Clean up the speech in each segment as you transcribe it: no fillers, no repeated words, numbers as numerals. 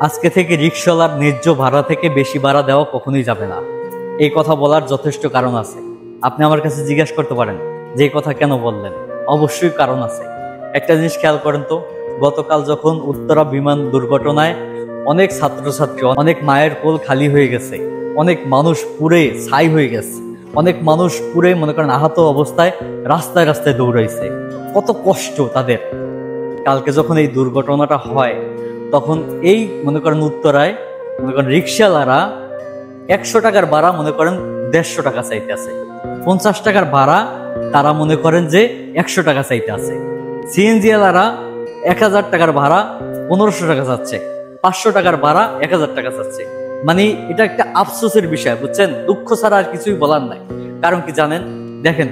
আজকে থেকে রিকশাওয়ালার ন্যায্য ভাড়া থেকে বেশি ভাড়া দেওয়া কখনোই যাবে না। এই কথা বলার যথেষ্ট কারণ আছে। আপনি আমার কাছে জিজ্ঞাসা করতে পারেন যে এই কথা কেন বললেন। অবশ্যই কারণ আছে। একটা জিনিস খেয়াল করেন তো, গতকাল যখন উত্তরা বিমান দুর্ঘটনায় অনেক ছাত্রছাত্রী, অনেক মায়ের কোল খালি হয়ে গেছে, অনেক মানুষ পুড়ে ছাই হয়ে গেছে, অনেক মানুষ পুড়ে মনে করেন আহত অবস্থায় রাস্তায় রাস্তায় দৌড়াইছে, কত কষ্ট তাদের। কালকে যখন এই দুর্ঘটনাটা হয় তখন এই মনে করেন উত্তরায় মনে করেন রিক্সাওয়ালারা 100 টাকার ভাড়া মনে করেন 150 টাকা চাইতে আছে, 50 টাকার ভাড়া তারা মনে করেন যে 100 টাকা চাইতে আছে, সিএনজি ওয়ালারা 1000 টাকার ভাড়া 1500 টাকা চাচ্ছে, 500 টাকার ভাড়া 1000 টাকা চাচ্ছে। মানে এটা একটা আফসোসের বিষয়, বুঝছেন? দুঃখ ছাড়া আর কিছুই বলার নাই। কারণ কি জানেন, দেখেন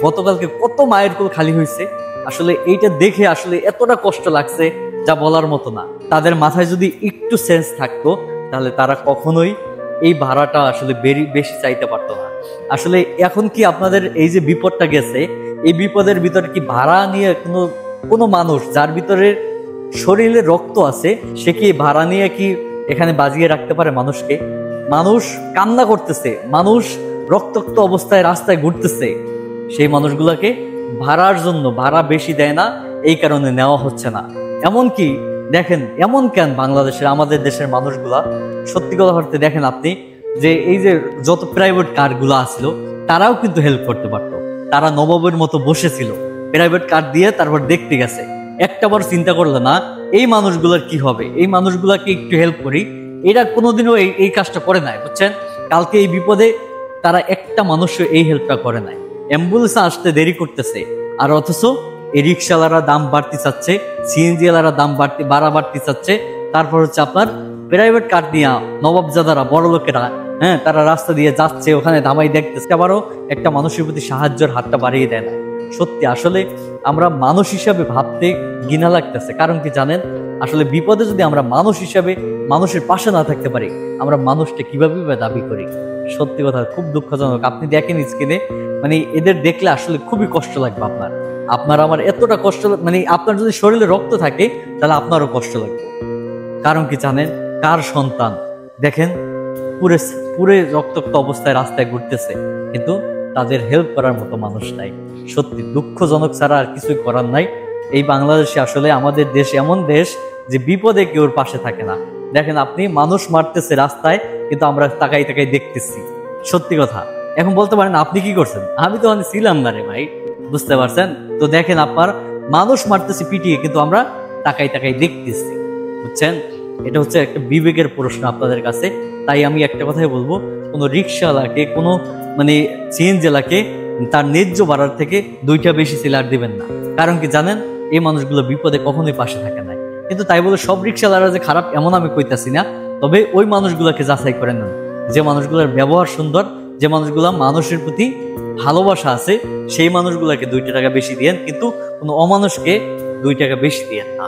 গতকালকে কত মায়ের কোল খালি হয়েছে। আসলে এইটা দেখে আসলে এতটা কষ্ট লাগছে যা বলার মতো না। তাদের মাথায় যদি একটু সেন্স থাকতো তাহলে তারা কখনোই এই ভাড়াটা আসলে বেশি চাইতে পারতো না। আসলে এখন কি আপনাদের এই যে বিপদটা গেছে, এই বিপদের ভিতরে কি ভাড়া নিয়ে কোনো মানুষ যার ভিতরে শরীরে রক্ত আছে সে কি ভাড়া নিয়ে কি এখানে বাজিয়ে রাখতে পারে মানুষকে? মানুষ কান্না করতেছে, মানুষ রক্তাক্ত অবস্থায় রাস্তায় ঘুরতেছে, সেই মানুষগুলাকে ভাড়ার জন্য ভাড়া বেশি দেয় না, এই কারণে নেওয়া হচ্ছে না। এমনকি দেখেন এমন কেন বাংলাদেশের আমাদের দেশের মানুষগুলা, সত্যি কথা বলতে দেখেন আপনি যে এই যে যত প্রাইভেট কারগুলো আসলো তারাও কিন্তু হেল্প করতে পারতো। তারা নবাবের মতো বসেছিল, প্রাইভেট কার দিয়ে তারপর দেখতে গেছে, একটাবার চিন্তা করলো না এই মানুষগুলোর কি হবে, এই মানুষগুলাকে একটু হেল্প করি। এরা কোনোদিনও এই কাজটা করে নাই, বুঝছেন? কালকে এই বিপদে তারা একটা মানুষও এই হেল্পটা করে নাই। অ্যাম্বুলেন্স আসতে দেরি করতেছে, আর অথচ এই রিক্সাওয়ালারা দাম বাড়তি চাচ্ছে, সিএনজি ওয়ালারা দাম ভাড়া বাড়তি চাচ্ছে। তারপর হচ্ছে আপনার প্রাইভেট কার নিয়ে নবাবজাদারা, বড় লোকেরা, তারা রাস্তা দিয়ে যাচ্ছে, ওখানে দামাই দেখতেছে, আবারও একটা মানুষের প্রতি সাহায্যের হাতটা বাড়িয়ে দেয় না। সত্যি আসলে আমরা মানুষ হিসাবে ভাবতে ঘৃণা লাগতেছে। কারণ কি জানেন, আসলে বিপদে যদি আমরা মানুষ হিসাবে মানুষের পাশে না থাকতে পারি, আমরা মানুষটা কিভাবে দাবি করি? সত্যি কথা খুব দুঃখজনক। আপনি দেখেন স্ক্রিনে, মানে এদের দেখলে আসলে খুবই কষ্ট লাগবে আপনার আমার এতটা কষ্ট, মানে আপনার যদি শরীরে রক্ত থাকে তাহলে আপনারও কষ্ট লাগবে। কারণ কি জানেন, কার সন্তান দেখেন পুরে রক্তাক্ত অবস্থায় রাস্তায় ঘুরতেছে, কিন্তু তাদের হেল্প করার মতো মানুষ নাই। সত্যি দুঃখজনক ছাড়া আর কিছুই করার নাই। এই বাংলাদেশে আসলে আমাদের দেশ এমন দেশ যে বিপদে কেউর পাশে থাকে না। দেখেন আপনি মানুষ মারতেছে রাস্তায়, কিন্তু আমরা তাকাই দেখতেছি। সত্যি কথা। এখন বলতে পারেন আপনি কি করছেন? আমি তো ছিলাম না রে ভাই, বুঝতে পারছেন তো? দেখেন আপনার মানুষ মারতেছি পিটিয়ে, কিন্তু আমরা তাকাই দেখতেছি, বুঝছেন? এটা হচ্ছে একটা বিবেকের প্রশ্ন আপনাদের কাছে। তাই আমি একটা কথাই বলবো, কোনো রিক্সাওয়ালাকে, কোনো মানে সিএনজিওয়ালাকে তার ন্যায্য ভাড়ার থেকে 2টা বেশি সিলার দিবেন না। কারণ কি জানেন, এই মানুষগুলো বিপদে কখনোই পাশে থাকে না। কিন্তু তাই বলে সব রিক্সাওয়ালারা যে খারাপ এমন আমি কইতাছি না। তবে ওই মানুষগুলোকে যাচাই করে নেন, যে মানুষগুলোর ব্যবহার সুন্দর, যে মানুষগুলো মানুষের প্রতি ভালোবাসা আছে, সেই মানুষগুলোকে 2 টাকা বেশি দিয়েন, কিন্তু কোনো অমানুষকে 2 টাকা বেশি দিয়েন না।